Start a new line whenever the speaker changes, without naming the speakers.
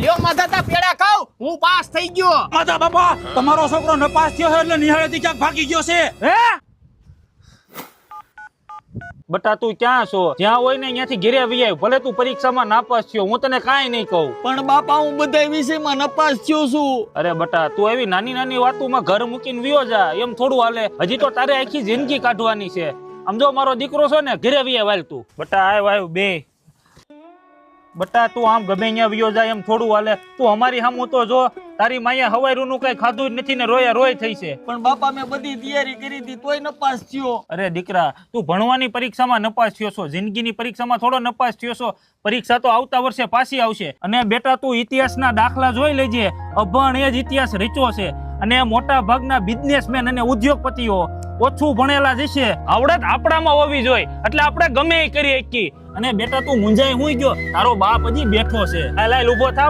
લ્યો માધાતા પેડા ખાવ, હું પાસ થઈ ગયો.
માતા બાપા તમારો છોકરો નપાસ થયો છે એટલે નિહાળેથી ક્યાંક ભાગી ગયો છે.
હે બટા તું ક્યાં છો? જ્યાં હોય ને ત્યાંથી ઘેરે આવી આવ. ભલે તું પરીક્ષામાં નાપાસ થયો, હું તને કાંઈ નહીં કહું.
પણ બાપા હું બધા વિષયમાં નપાસ થયો છું.
અરે બટા તું એવી નાની નાની વાતોમાં ઘર મૂકીને વિયો જા, એમ થોડું હાલે. હજી તો તારે આખી જિંદગી કાઢવાની છે. આમ જો મારો દીકરો છે ને, ઘરે આવી આવ તું. બટા આવ બે. બટા તું આમ ગમે અહીંયા વિયો જાય એમ થોડું હાલે. તું અમારી સામું તો જો, તારી માયા હવાયરું નું કઈ ખાધું જ નથી ને રોયા રોય થઈ છે.
પણ બાપા મેં બધી તૈયારી કરી હતી તોય નપાસ થયો.
અરે દીકરા તું ભણવાની પરીક્ષામાં નપાસ થયો છો, જિંદગીની પરીક્ષામાં થોડો નપાસ થયો છો. પરીક્ષા તો આવતા વર્ષે પાછી આવશે. અને બેટા તું ઇતિહાસના દાખલા જોઈ લેજે. અભણ એ જ ઇતિહાસ રચ્યો છે. અને મોટા ભાગના બિઝનેસમેન અને ઉદ્યોગપતિઓ ઓછું ભણેલા જશે. આવડત આપણામાં હોવી જોઈએ, એટલે આપણે ગમે એ કરી શકીએ. અને બેટા તું મુંજાઈ હુઈ ગયો, તારો બાપ હજી બેઠો છે. લાય ઉભો થા.